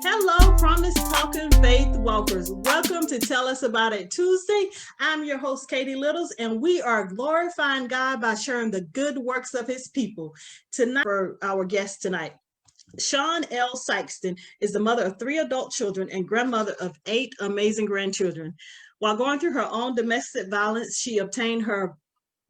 Hello, Promise Talking Faith Walkers. Welcome to Tell Us About It Tuesday. I'm your host, Katie Littles, and we are glorifying God by sharing the good works of his people. Tonight, for our guest tonight, Shawn L. Saxton is the mother of 3 adult children and grandmother of 8 amazing grandchildren. While going through her own domestic violence, she obtained her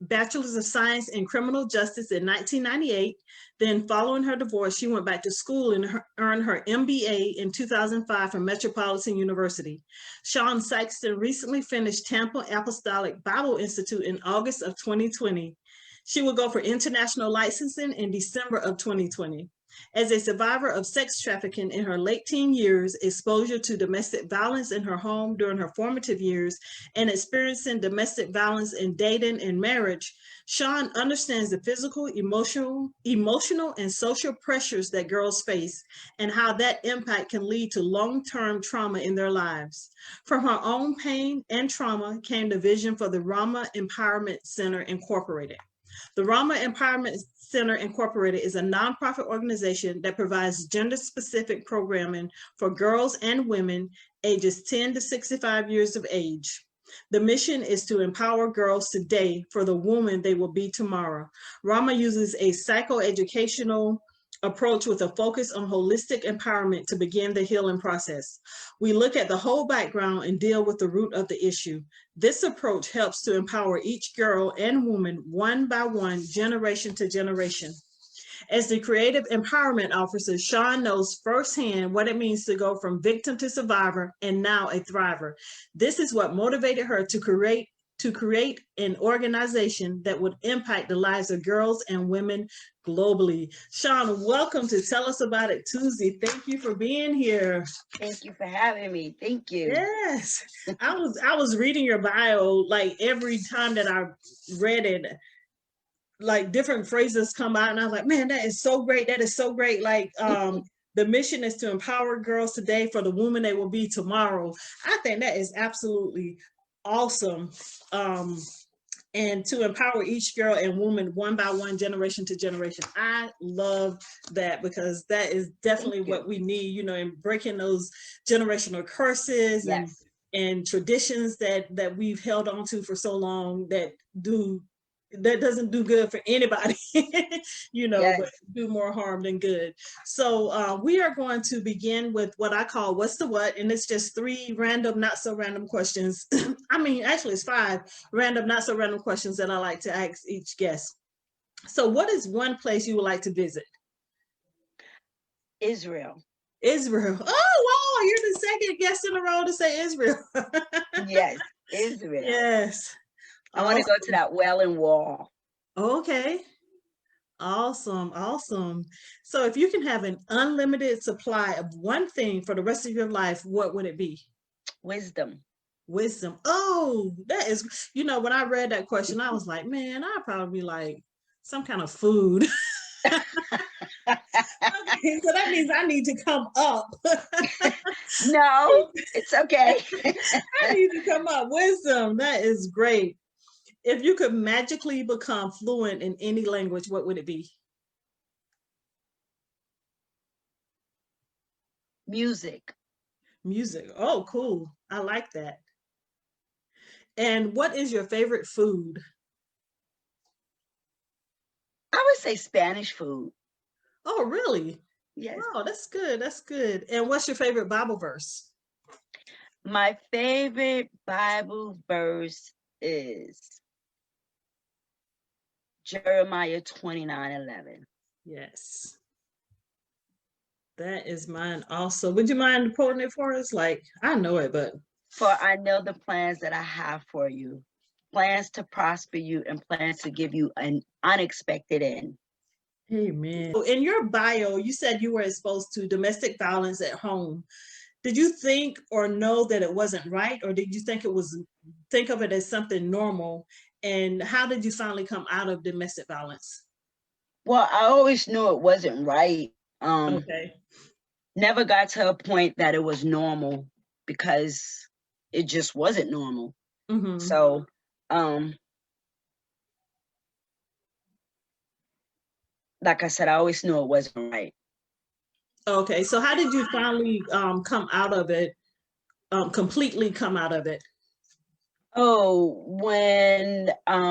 Bachelor's of Science in Criminal Justice in 1998. Then, following her divorce, she went back to school and earned her MBA in 2005 from Metropolitan University. Shawn Saxton recently finished Tampa Apostolic Bible Institute in August of 2020. She will go for international licensing in December of 2020. As a survivor of sex trafficking in her late teen years, exposure to domestic violence in her home during her formative years, and experiencing domestic violence in dating and marriage, Shawn understands the physical, emotional, and social pressures that girls face and how that impact can lead to long-term trauma in their lives. From her own pain and trauma came the vision for the Ramah Empowerment Center Incorporated. The Ramah Empowerment Center Incorporated is a nonprofit organization that provides gender-specific programming for girls and women ages 10 to 65 years of age. The mission is to empower girls today for the woman they will be tomorrow. Ramah uses a psychoeducational approach with a focus on holistic empowerment to begin the healing process. We look at the whole background and deal with the root of the issue. This approach helps to empower each girl and woman one by one, generation to generation. As the creative empowerment officer, Shawn knows firsthand what it means to go from victim to survivor and now a thriver. This is what motivated her to create an organization that would impact the lives of girls and women globally. Shawn, welcome to Tell Us About It Tuesday. Thank you for being here. Thank you for having me. Thank you. Yes, I was reading your bio, like every time that I read it, like different phrases come out and I was like, man, that is so great. That is so great. Like the mission is to empower girls today for the woman they will be tomorrow. I think that is absolutely awesome. And to empower each girl and woman one by one, generation to generation. I love that because that is definitely what we need, in breaking those generational curses. Yes. and traditions that we've held on to for so long that doesn't do good for anybody, Yes. but do more harm than good. So we are going to begin with what I call What's the What, and it's just 3 random, not so random questions. I mean, actually it's 5 random, not so random questions that I like to ask each guest. So what is one place you would like to visit? Israel. Israel. Oh, wow, you're the second guest in a row to say Israel. Yes, Israel. Yes. I want to go to that Wailing Wall. Okay. Awesome. So if you can have an unlimited supply of one thing for the rest of your life, what would it be? Wisdom. Oh, that is, when I read that question, I was like, man, I'd probably be like some kind of food. Okay, so that means I need to come up. No, it's okay. I need to come up. Wisdom. That is great. If you could magically become fluent in any language, what would it be? Music. Oh, cool. I like that. And what is your favorite food? I would say Spanish food. Oh, really? Yes. Oh, that's good. And what's your favorite Bible verse? My favorite Bible verse is Jeremiah 29:11. Yes. That is mine also. Would you mind quoting it for us? Like, I know it, but. For I know the plans that I have for you, plans to prosper you and plans to give you an unexpected end. Amen. In your bio, you said you were exposed to domestic violence at home. did you think or know that it wasn't right, or did you think of it as something normal? And how did you finally come out of domestic violence? Well, I always knew it wasn't right. Okay. Never got to a point that it was normal, because it just wasn't normal. Mm-hmm. So, like I said, I always knew it wasn't right. Okay. So how did you finally come out of it, completely come out of it? Oh, when I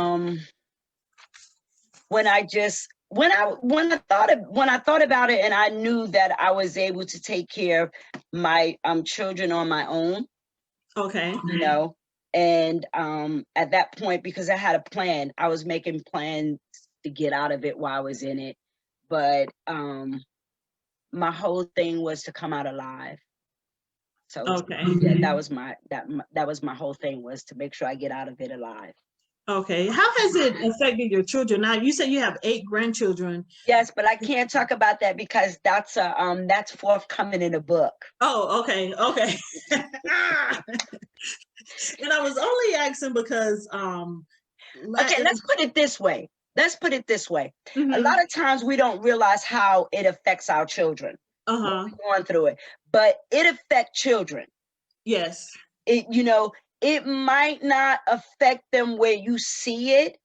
thought about it, and I knew that I was able to take care of my children on my own, Okay. you know. And at that point, because I had a plan, I was making plans to get out of it while I was in it. But my whole thing was to come out alive. So Okay. yeah, that was my whole thing, was to make sure I get out of it alive. Okay. How has it affected your children? Now you said you have 8 grandchildren. Yes, but I can't talk about that because that's forthcoming in a book. Oh, okay. Okay. And I was only asking because Okay, let's put it this way. A Mhm. lot of times we don't realize how it affects our children when Uh-huh. we're going through it, but it affects children. Yes. It might not affect them where you see it,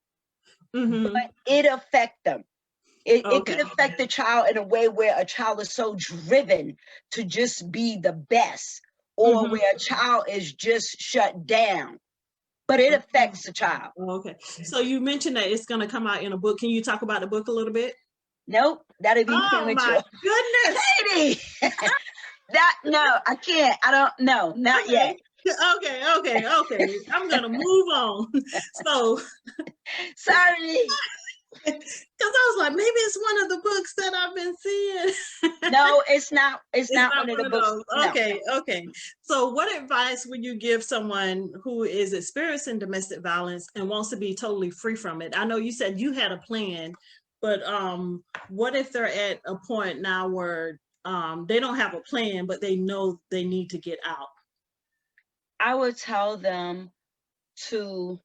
Mm-hmm. but it affects them. It Okay. could affect the child in a way where a child is so driven to just be the best, or Mm-hmm. where a child is just shut down, but it affects the child. Okay. So you mentioned that it's going to come out in a book. Can you talk about the book a little bit? Nope, that'd be Oh my premature. goodness. Katie, no, I can't. I don't know, not Okay. yet. Okay. I'm going to move on. So, Sorry. because I was like, maybe it's one of the books that I've been seeing. No, it's not. It's It's not not one of one the of books. those. No. Okay. So, what advice would you give someone who is experiencing domestic violence and wants to be totally free from it? I know you said you had a plan, but what if they're at a point now where they don't have a plan, but they know they need to get out? I would tell them to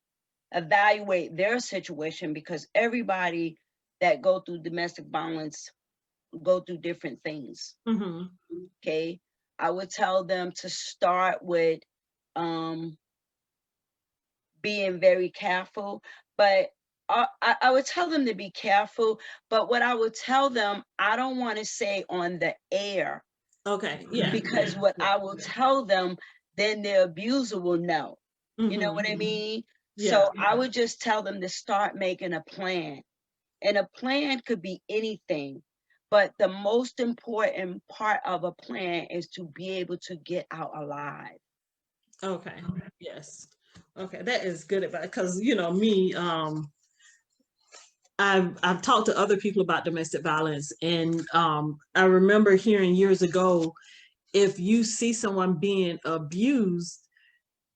evaluate their situation, because everybody that go through domestic violence go through different things. Mm-hmm. Okay. I would tell them to start with being very careful, but I would tell them to be careful. But what I would tell them, I don't want to say on the air, Okay. Yeah. because what I will tell them, then the abuser will know. You know what I mean? Yeah. So I would just tell them to start making a plan. And a plan could be anything, but the most important part of a plan is to be able to get out alive. Okay. Yes. Okay. That is good advice because me, I've talked to other people about domestic violence, and I remember hearing years ago, if you see someone being abused,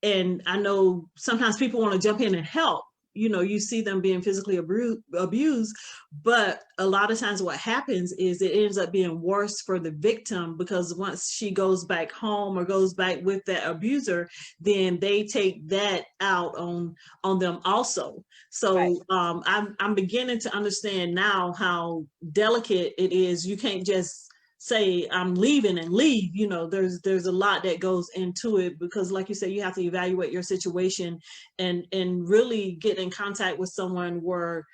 and I know sometimes people want to jump in and help. You see them being physically abused, but a lot of times what happens is it ends up being worse for the victim, because once she goes back home or goes back with that abuser, then they take that out on them also. So Right. I'm beginning to understand now how delicate it is. You can't just say I'm leaving and leave. There's a lot that goes into it, because like you said, you have to evaluate your situation and really get in contact with someone where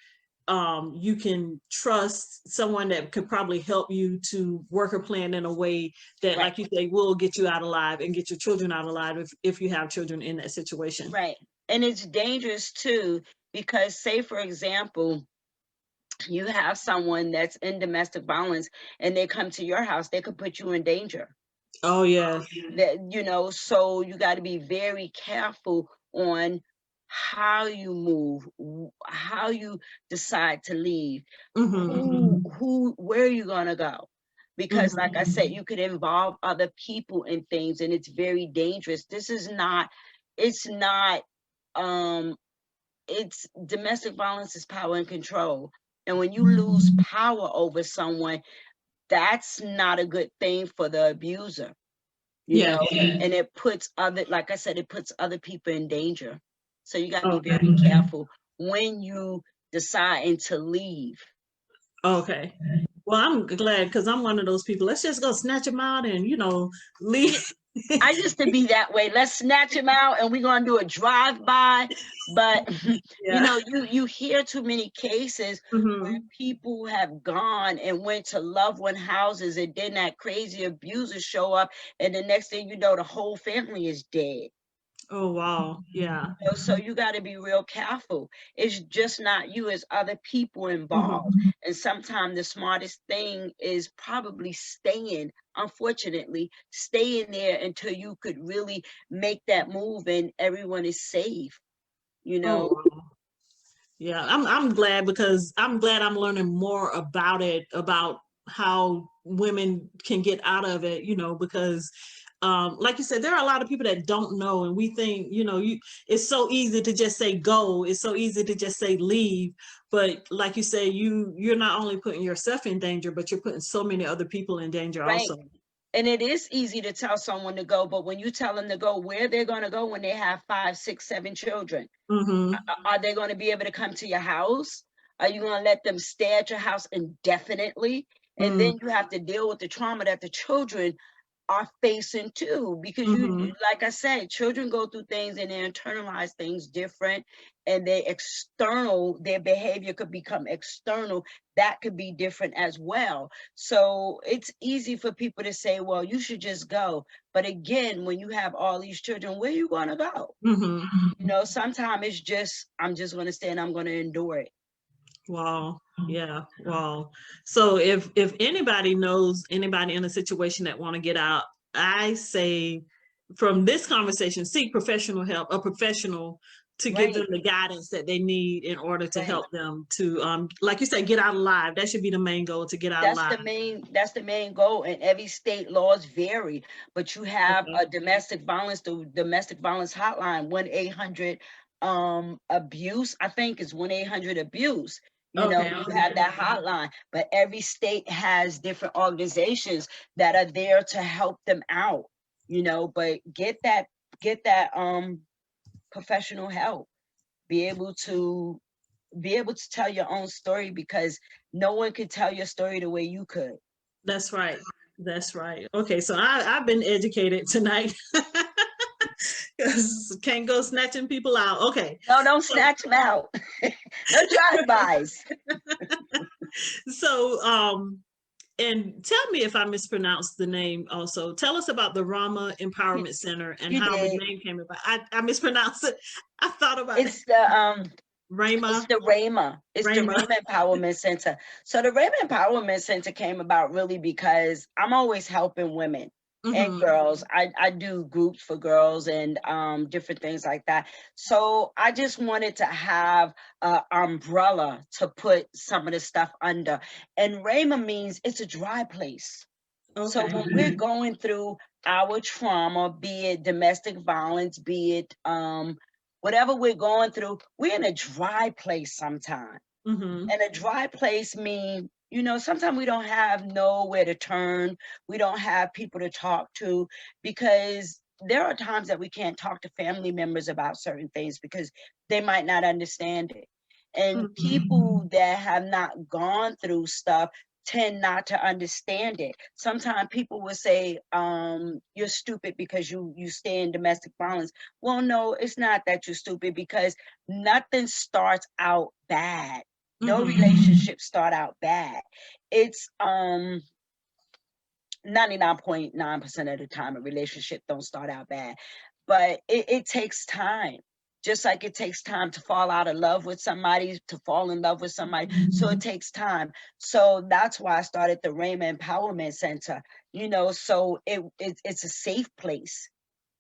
you can trust, someone that could probably help you to work a plan in a way that, Right. like you say, will get you out alive and get your children out alive if you have children in that situation. Right. And it's dangerous too, because say, for example, you have someone that's in domestic violence and they come to your house, they could put you in danger. Oh yeah. So you got to be very careful on how you move, how you decide to leave, Mm-hmm. where are you going to go? Because like I said, you could involve other people in things, and it's very dangerous. Um it's domestic violence is power and control. And when you lose power over someone, that's not a good thing for the abuser. you Yeah. know, and it puts other, like I said, it puts other people in danger. So you got to be Okay. very careful when you deciding to leave. Okay. Well, I'm glad because I'm one of those people. Let's just go snatch them out and, leave. I used to be that way. Let's snatch him out and we're gonna do a drive-by. But Yeah. you hear too many cases where Hmm. people have gone and went to loved one houses, and then that crazy abuser show up, and the next thing you know, the whole family is dead. Oh, wow. Yeah. So you got to be real careful. It's just not you, it's other people involved. Hmm. And sometimes the smartest thing is probably staying, unfortunately, staying there until you could really make that move and everyone is safe, you Oh, know? wow. Yeah. I'm glad because I'm glad I'm learning more about it, about how women can get out of it, because like you said, there are a lot of people that don't know, and we think, it's so easy to just say go, it's so easy to just say leave, but like you say, you're not only putting yourself in danger, but you're putting so many other people in danger Right. also. And it is easy to tell someone to go, but when you tell them to go, where they're going to go when they have 5, 6, 7 children? Mm-hmm. Are they going to be able to come to your house? Are you going to let them stay at your house indefinitely? And then you have to deal with the trauma that the children are facing too, because Mm-hmm. like I said, children go through things and they internalize things different, and their behavior could become external. That could be different as well. So it's easy for people to say, well, you should just go. But again, when you have all these children, where are you going to go? Mm-hmm. Sometimes it's just, I'm just going to stay and I'm going to endure it. Wow. Yeah. Wow. So if anybody knows anybody in a situation that want to get out, I say from this conversation, seek professional help, a professional to give them Right. the guidance that they need in order to Right. help them to like you said, get out alive. That should be the main goal, to get out alive. That's the main goal. And every state laws vary, but you have Okay. a the domestic violence hotline, 1-800 abuse. I think it's 1-800 abuse. Okay. You have that hotline, but every state has different organizations that are there to help them out. But get that professional help. Be able to tell your own story, because no one could tell your story the way you could. That's right. That's right. Okay, so I've been educated tonight. Because can't go snatching people out. Okay. No, don't So snatch them out. No drive-bys. so and tell me if I mispronounced the name also. Tell us about the Ramah You, Empowerment Center and you how the did. name came about. I mispronounced it. I thought about it. It's the Ramah. Ramah. It's the Ramah. Ramah Empowerment Center. So the Ramah Empowerment Center came about really because I'm always helping women and Mm-hmm. girls. I do groups for girls and different things like that. So I just wanted to have an umbrella to put some of the stuff under. And Ramah means it's a dry place. So Okay. when we're going through our trauma, be it domestic violence, be it whatever we're going through, we're in a dry place sometimes. Mm-hmm. And a dry place means, sometimes we don't have nowhere to turn. We don't have people to talk to, because there are times that we can't talk to family members about certain things because they might not understand it. And Mm-hmm. people that have not gone through stuff tend not to understand it. Sometimes people will say, you're stupid because you stay in domestic violence. Well, no, it's not that you're stupid, because nothing starts out bad. No Mm-hmm. relationships start out bad. It's 99.9% of the time a relationship don't start out bad, but it takes time. Just like it takes time to fall out of love with somebody, to fall in love with somebody. So it takes time. So that's why I started the Raymond Empowerment Center. So it's a safe place.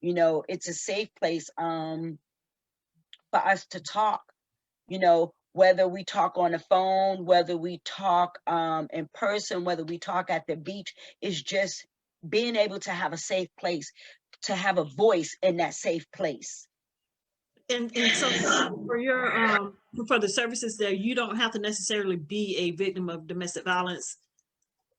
It's a safe place for us to talk. Whether we talk on the phone, whether we talk in person, whether we talk at the beach, is just being able to have a safe place, to have a voice in that safe place. And so for your for the services there, you don't have to necessarily be a victim of domestic violence.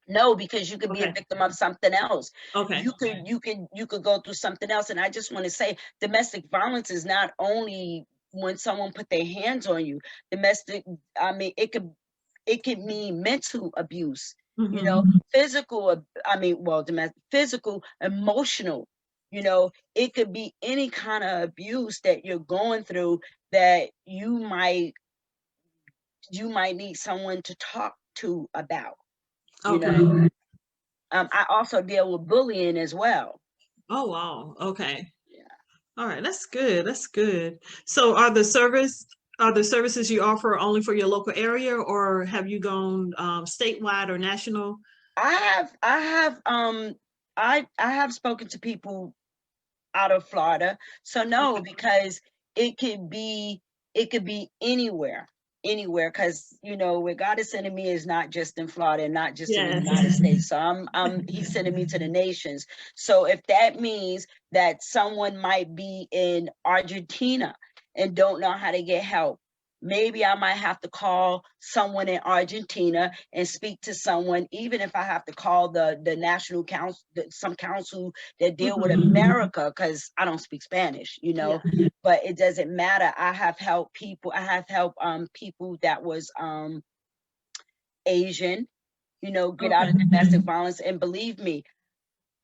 No, because you could be a Okay. victim of something else. Okay. You could go through something else. And I just want to say, domestic violence is not only when someone put their hands on you. Domestic, I mean, it could mean mental abuse, you know, physical, I mean, well, domestic, physical, emotional, you know, it could be any kind of abuse that you're going through that you might need someone to talk to about, you Okay. know. I also deal with bullying as well. Oh, wow. Okay. Yeah. All right. That's good. That's good. So are the services you offer only for your local area, or have you gone statewide or national? I have spoken to people out of Florida. So no, Okay. because it could be it could be anywhere, because you know where God is sending me is not just in Florida, not just in the Yes. United States. So he's sending me to the nations. So if that means that someone might be in Argentina and don't know how to get help, maybe I might have to call someone in Argentina and speak to someone, even if I have to call the national council, some council that deal with America, because I don't speak Spanish, you know. Yeah. But it doesn't matter. I have helped people. I have helped people that was Asian, you know, get out of Okay. domestic violence. And believe me,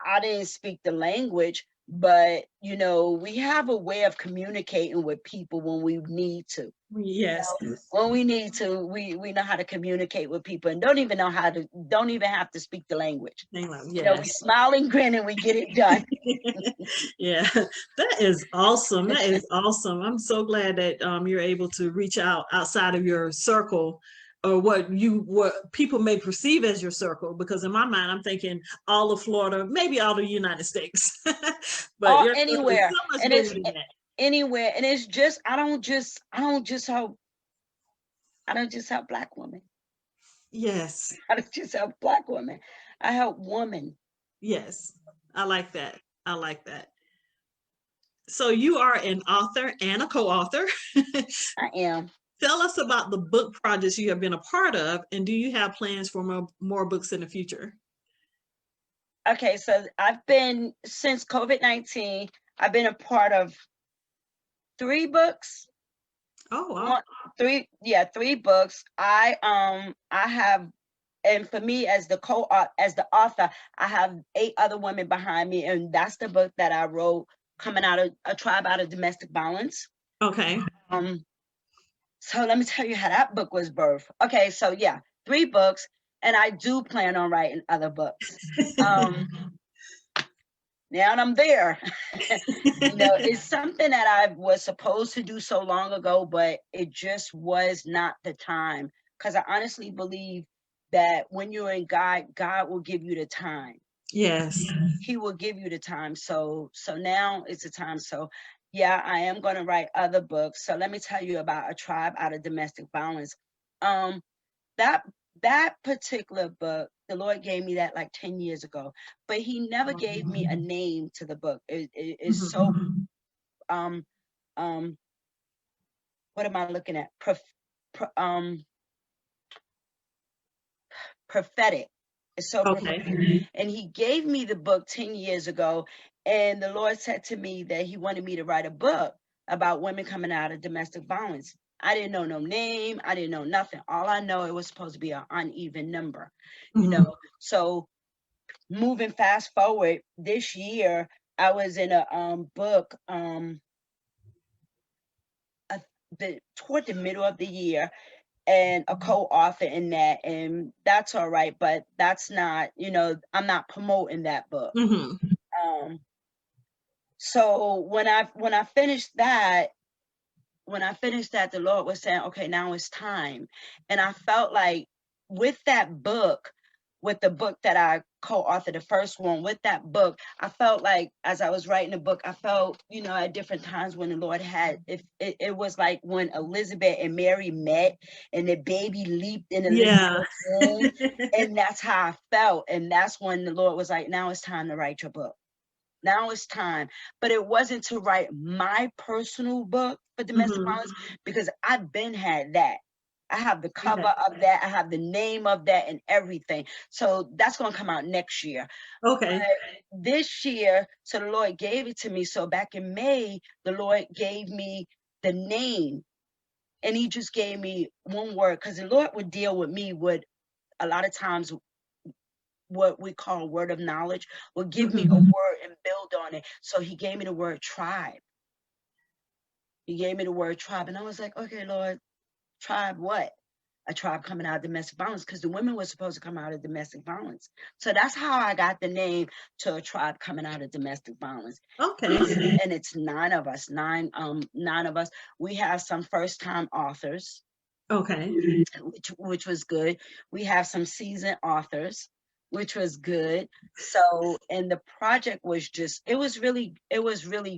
I didn't speak the language, but you know, we have a way of communicating with people when we need to. Yes. When we need to, we know how to communicate with people and don't even have to speak the language. You know, we Yes. smile and grin and we get it done. Yeah, that is awesome. That is awesome. I'm so glad that you're able to reach out outside of your circle, or what people may perceive as your circle, because in my mind I'm thinking all of Florida, maybe all of the United States. But Or your circle is anywhere. so much And bigger it's than that. anywhere. And it's just I don't just help black women. Yes. I don't just help black women. I help women. Yes. I like that. I like that. So you are an author and a co-author. I am. Tell us about the book projects you have been a part of, and do you have plans for more books in the future? Okay, so I've been since COVID-19, I've been a part of 3 books. Oh, wow. One, three, yeah, 3 books. I have, and for me as as the author, I have 8 other women behind me, and that's the book that I wrote, coming out of a tribe out of domestic violence. Okay. Um, so let me tell you how that book was birthed. Okay, so yeah, 3 books, and I do plan on writing other books. Um, Now I'm there. You know, it's something that I was supposed to do so long ago, but it just was not the time. Because I honestly believe that when you're in God, God will give you the time. Yes. He will give you the time. So now it's the time. So yeah, I am going to write other books. So let me tell you about A Tribe Out of Domestic Violence. Um, that that particular book, the Lord gave me that like 10 years ago, but he never gave me a name to the book. It's so Mhm. um um what am I looking at? Pro, prophetic. It's so Okay. prophetic. And he gave me the book 10 years ago, and the Lord said to me that he wanted me to write a book about women coming out of domestic violence. I didn't know no name. I didn't know nothing. All I know, it was supposed to be an uneven number, you know. Mhm. So moving fast forward, this year I was in a book uh, toward the middle of the year, and a co-author in that, and that's all right, but that's not, you know, I'm not promoting that book. Mhm. um so when I finished that, the Lord was saying, okay, now it's time. And I felt like with that book, with the book that I co-authored, the first one, with that book, I felt like as I was writing the book, I felt, you know, at different times when the Lord had, if it was like when Elizabeth and Mary met and the baby leaped in Yeah. Elizabeth's womb. And that's how I felt. And that's when the Lord was like, now it's time to write your book. Now it's time. But it wasn't to write my personal book for domestic Mhm. violence, because I've been had that. I have the cover of that. I have the name of that and everything. So that's going to come out next year. Okay. But this year, so the Lord gave it to me. So back in May, the Lord gave me the name, and he just gave me one word, because the Lord would deal with me with a lot of times what we call word of knowledge, will give me a word and build on it. So he gave me the word tribe. He gave me the word tribe. And I was like, okay, Lord, tribe what? A tribe coming out of domestic violence, because the women were supposed to come out of domestic violence. So that's how I got the name to a tribe coming out of domestic violence. Okay. And it's 9 of us, nine of us. We have some first-time authors. Okay. Which was good. We have some seasoned authors, which was good. So, and the project was just, it was really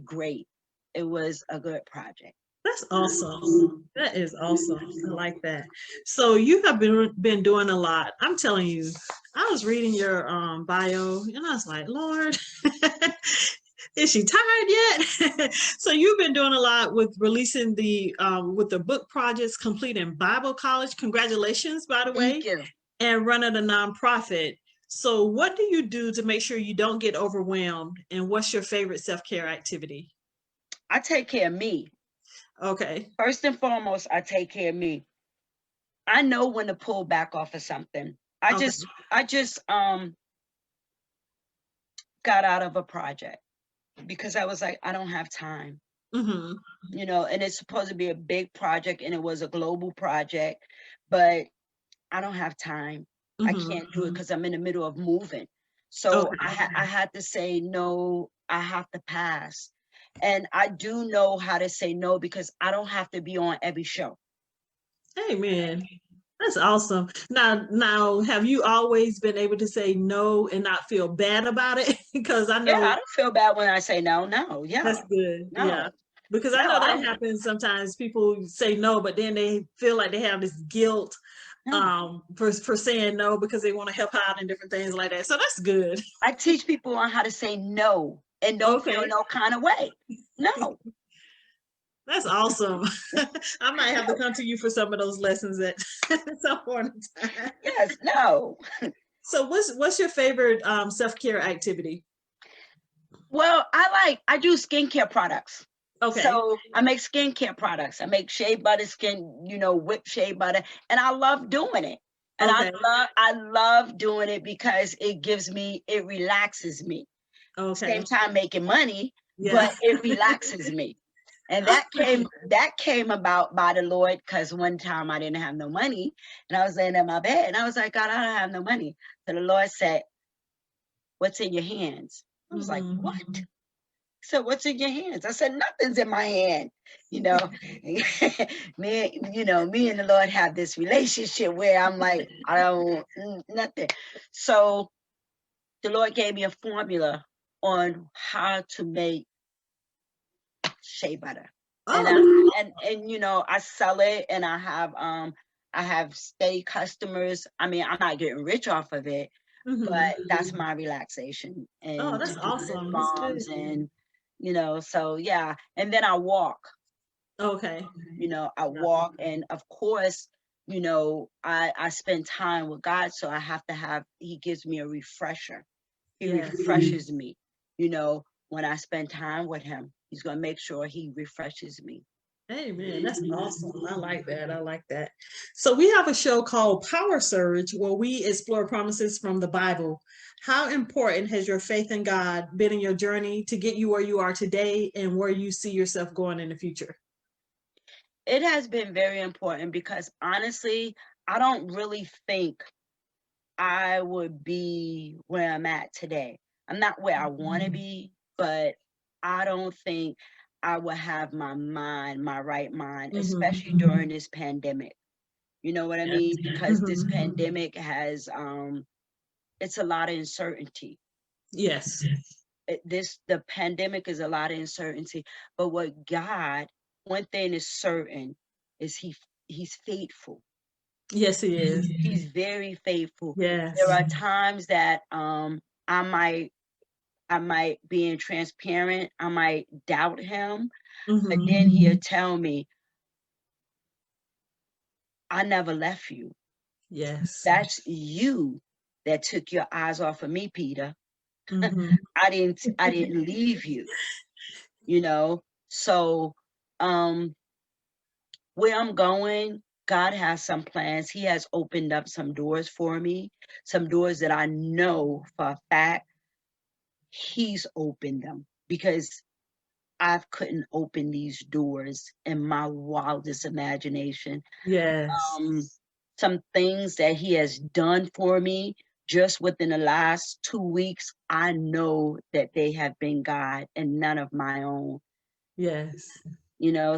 great. It was a good project. That's awesome. That is awesome. I like that. So you have been doing a lot. I'm telling you, I was reading your bio and I was like, Lord, is she tired yet? So you've been doing a lot with releasing with the book projects, completing Bible college. Congratulations, by the way. Thank you. And running a nonprofit. So what do you do to make sure you don't get overwhelmed? And what's your favorite self-care activity? I take care of me. Okay. First and foremost, I take care of me. I know when to pull back off of something. I just got out of a project because I was like, I don't have time. You know, and it's supposed to be a big project, and it was a global project, but I don't have time. I can't do it because I'm in the middle of moving. So I had to say no. I have to pass. And I do know how to say no because I don't have to be on every show. Amen. That's awesome. Now, have you always been able to say no and not feel bad about it? Because I know. Yeah, I don't feel bad when I say no. No, yeah. That's good. No. Yeah. Because I know that happens sometimes. People say no, but then they feel like they have this guilt for saying no because they want to help out and different things like that. So that's good. I teach people on how to say no and don't feel no kind of way. No. That's awesome. I might have to come to you for some of those lessons at some point in time. Yes, no. So what's your favorite self-care activity? Well, I do skincare products. Okay. So I make skincare products. I make shea butter, whipped shea butter, and I love doing it. And I love doing it because it relaxes me. Same time making money, but it relaxes me. And that came about by the Lord, because one time I didn't have no money and I was laying in my bed and I was like, God, I don't have no money. So the Lord said, what's in your hands? I was like, what? So what's in your hands? I said, nothing's in my hand. Me and the Lord have this relationship where I'm like, I don't, nothing. So the Lord gave me a formula on how to make shea butter. And I sell it, and I have steady customers. I mean, I'm not getting rich off of it, but that's my relaxation. And that's awesome. Moms and so yeah. And then I walk. Okay. I walk, and of course, I spend time with God, so I have to he gives me a refresher. He refreshes me, when I spend time with him. He's going to make sure he refreshes me. Amen. That's awesome. I like that. So we have a show called Power Surge where we explore promises from the Bible. How important has your faith in God been in your journey to get you where you are today and where you see yourself going in the future? It has been very important because honestly, I don't really think I would be where I'm at today. I'm not where I want to be, but I don't think I would have my right mind, especially during this pandemic. You know what I mean? Because this pandemic has, it's a lot of uncertainty. Yes. The pandemic is a lot of uncertainty, but one thing is certain is he's faithful. Yes, he is. He's very faithful. Yes. There are times that I might being transparent, I might doubt him, but then he'll tell me, I never left you. Yes. That's you that took your eyes off of me, Peter. Mm-hmm. I didn't leave you, you know. So where I'm going, God has some plans. He has opened up some doors for me, some doors that I know for a fact He's opened them, because I couldn't open these doors in my wildest imagination. Yes. Some things that He has done for me just within the last 2 weeks, I know that they have been God and none of my own. Yes.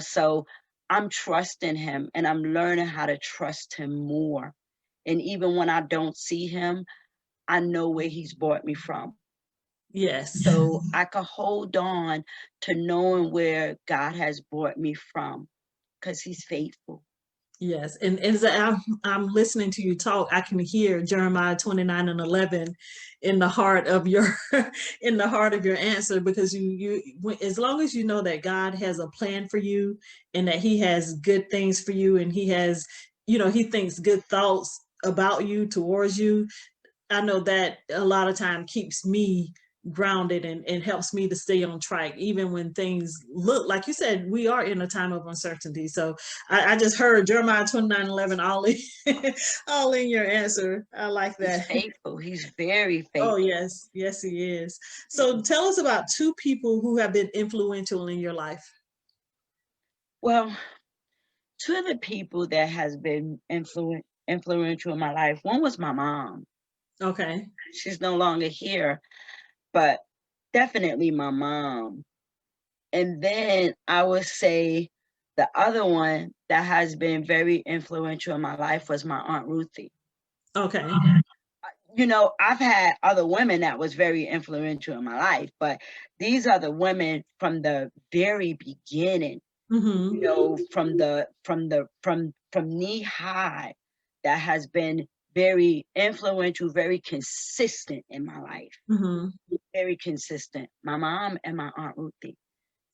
So I'm trusting Him, and I'm learning how to trust Him more. And even when I don't see Him, I know where He's brought me from. Yes. So I can hold on to knowing where God has brought me from, because He's faithful. Yes. And as I'm listening to you talk, I can hear Jeremiah 29:11 in the heart of your in the heart of your answer, because as long as you know that God has a plan for you and that He has good things for you, and He has, He thinks good thoughts about you, towards you, I know that a lot of time keeps me grounded, and helps me to stay on track, even when things look like you said, we are in a time of uncertainty. So I just heard Jeremiah 29:11 all in, all in your answer. I like He's that. faithful. He's very Oh, faithful. yes. Yes, He is. So tell us about two people who have been influential in your life. Well, two of the people that has been influential in my life, one was my mom. Okay. She's no longer here, but definitely my mom. And then I would say the other one that has been very influential in my life was my Aunt Ruthie. Okay. I've had other women that was very influential in my life, but these are the women from the very beginning, Mm-hmm. from knee high, that has been very influential, very consistent in my life. Mm-hmm. Very consistent. My mom and my Aunt Ruthie.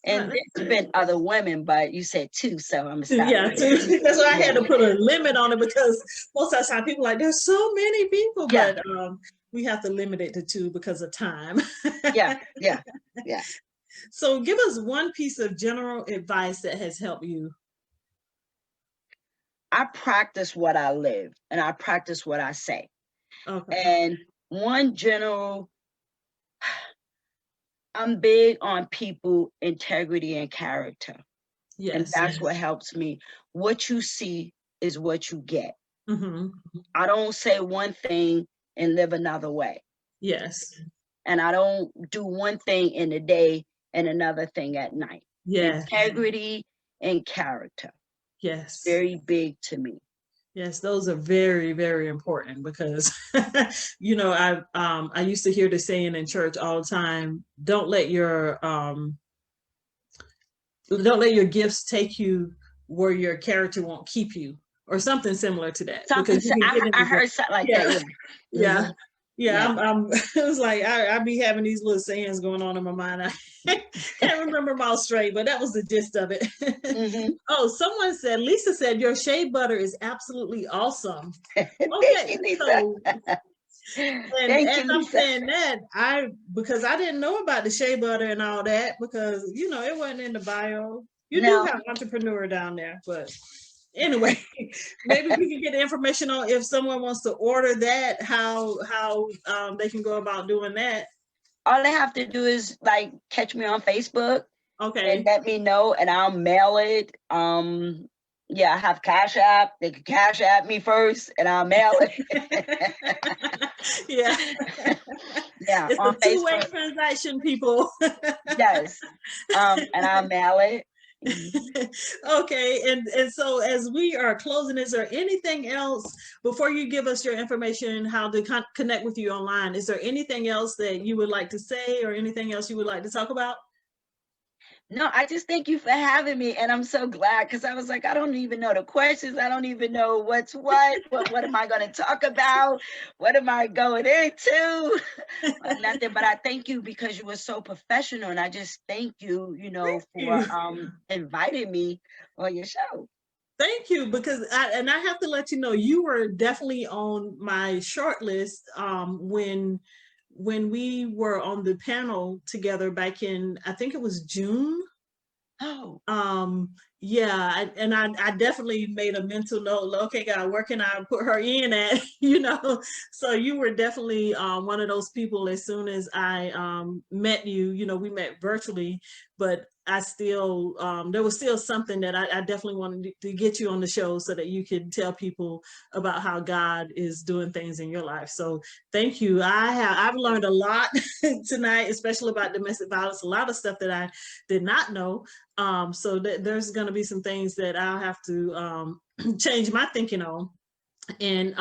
And Right. there's been other women, but you said two, so I'm gonna stop. Yeah, too. That's why I had Yeah. to put a limit on it, because most of the time people are like, there's so many people, Yeah, but we have to limit it to two because of time. yeah, yeah, yeah. So give us one piece of general advice that has helped you. I practice what I live, and I practice what I say. Okay. And one general, I'm big on people integrity and character. And Yes. that's what helps me. What you see is what you get. Mm-hmm. I don't say one thing and live another way. Yes. And I don't do one thing in the day and another thing at night. Yes. Integrity and character. Yes. Very big to me. Yes, those are very, very important, because I used to hear the saying in church all the time, don't let your gifts take you where your character won't keep you, or something similar to that, because you can get in I the heard something like yeah. that. Yeah. Mhm. Yeah, Yeah. it was like I be having these little sayings going on in my mind. I can't remember them all straight, but that was the gist of it. Mhm. Oh, Lisa said your shea butter is absolutely awesome. Thank Okay, you, Lisa. so, and Thank as you, I'm Lisa. saying that, because I didn't know about the shea butter and all that, because it wasn't in the bio. You do No, have entrepreneur down there, but anyway, maybe we can get the information on, if someone wants to order that, how they can go about doing that. all they have to do is like catch me on Facebook and Okay. let me know, and I'll mail it. Yeah, I have Cash App. They can Cash App me first, and I'll mail it. Yeah. Yeah, It's a on two-way Facebook. transaction, people. Yes. And I'll mail it. Mhm. Okay, and so as we are closing, is there anything else before you give us your information, how to connect with you online? Is there anything else that you would like to say, or anything else you would like to talk about? No, I just thank you for having me, and I'm so glad, because I was like, I don't even know the questions. I don't even know what's what. What am I going to talk about? What am I going into? Nothing. But I thank you, because you were so professional, and I just thank you, Thank for you. inviting me on your show. Thank you, because I have to let you know, you were definitely on my short list when we were on the panel together back in, I think it was June. Oh, um yeah, I definitely made a mental note, okay God, where can I put her in at? So you were definitely one of those people. As soon as I met you, we met virtually, but I still there was still something that I definitely wanted to get you on the show so that you could tell people about how God is doing things in your life. So thank you. I've learned a lot tonight, especially about domestic violence, a lot of stuff that I did not know. So there's going to be some things that I'll have to change my thinking on, and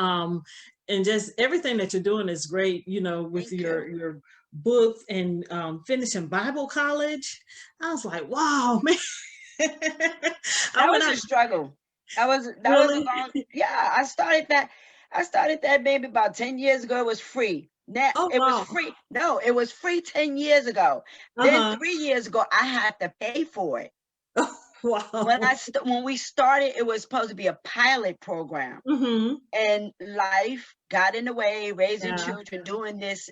just everything that you're doing is great. With thank you. your book and finishing Bible college, I was like, wow, man. I That went was out a struggle. That was a really. long. Yeah, I started that. I started that maybe about 10 years ago. It was free. Now Oh it was wow. free. No, it was free 10 years ago. Then Uh-huh. 3 years ago, I had to pay for it. Wow. When we started, it was supposed to be a pilot program, Mm-hmm. and life got in the way. Raising Yeah. children, doing this,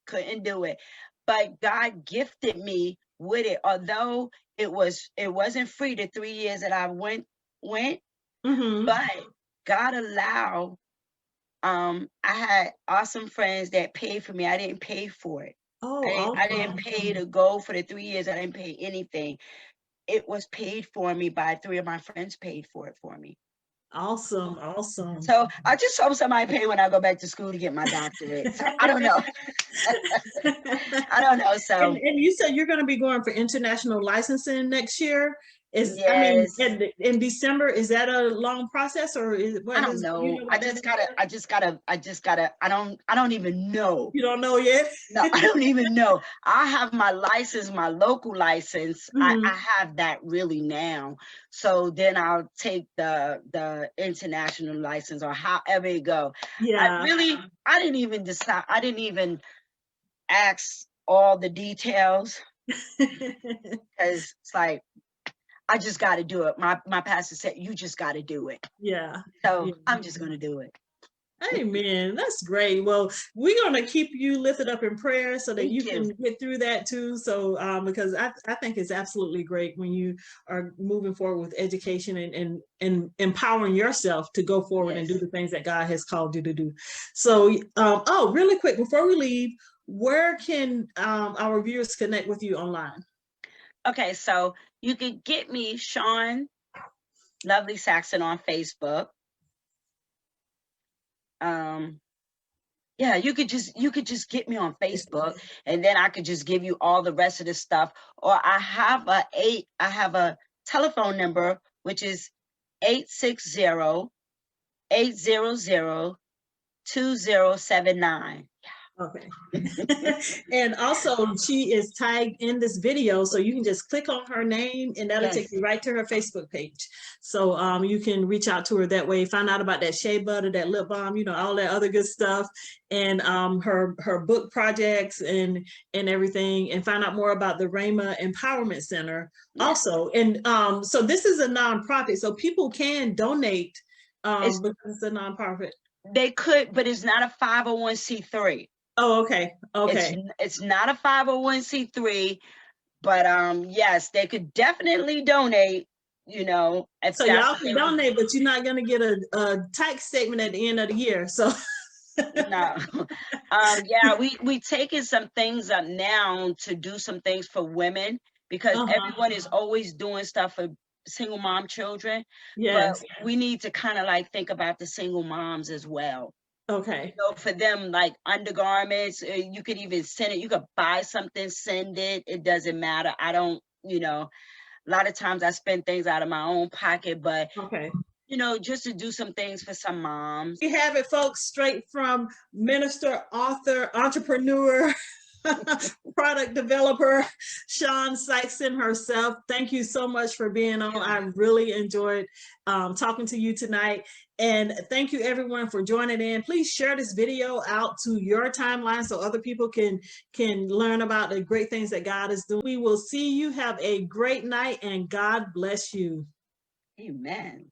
couldn't do it. But God gifted me with it. Although it wasn't free the 3 years that I went, Mm-hmm. but God allowed. I had awesome friends that paid for me. I didn't pay for it. Oh, I didn't awesome. pay to go for the 3 years. I didn't pay anything. It was paid for me by three of my friends paid for it for me. Awesome. Awesome. So I just hope somebody pay when I go back to school to get my doctorate. So I don't know. I don't know. And So you said you're going to be going for international licensing next year. I mean, yes, in December, is that a long process, or I what don't is, you know. know I what that just is? gotta, I just gotta, I just gotta, I don't even know. You don't know yet? No, I don't even know. I have my license, my local license. I Mhm. have that really now. So then I'll take the international license or however it go. Yeah. I didn't even decide. I didn't even ask all the details because it's like I just got to do it. My pastor said you just got to do it. Yeah. So Yeah. I'm just gonna do it. Amen. That's great. Well, we're going to keep you lifted up in prayer so that you Thank can you. get through that too. So, because I think it's absolutely great when you are moving forward with education and empowering yourself to go forward and do Yes. the things that God has called you to do. So, oh, really quick before we leave, where can our viewers connect with you online? Okay, so you could get me Shawn Lovely Saxton on Facebook. Um, yeah, you could just get me on Facebook, and then I could just give you all the rest of the stuff. Or I have a telephone number which is 860-800-2079. Okay. And also, she is tagged in this video, so you can just click on her name and that'll take Yes, you right to her Facebook page. So you can reach out to her that way, find out about that shea butter, that lip balm, all that other good stuff, and her book projects and everything, and find out more about the Ramah Empowerment Center yes. also. And so this is a nonprofit, so people can donate It's because it's a nonprofit. they could, but it's not a 501c3. Oh, okay. It's Okay. it's not a 501c3, but yes, they could definitely donate, if So that's y'all what can they want. donate, but you're not gonna get a tax statement at the end of the year. So No. Yeah, we taking some things up now to do some things for women because uh-huh. everyone is always doing stuff for single mom children, but Yes. we need to kind of like think about the single moms as well. Okay. For them, like undergarments, you could even send it. You could buy something, send it. It doesn't matter. I don't, a lot of times I spend things out of my own pocket, but Okay. just to do some things for some moms. You have it, folks, straight from minister, author, entrepreneur, product developer, Shawn Saxton herself. Thank you so much for being on. I really enjoyed talking to you tonight. And thank you everyone for joining in. Please share this video out to your timeline so other people can learn about the great things that God is doing. We will see you. Have a great night and God bless you. Amen.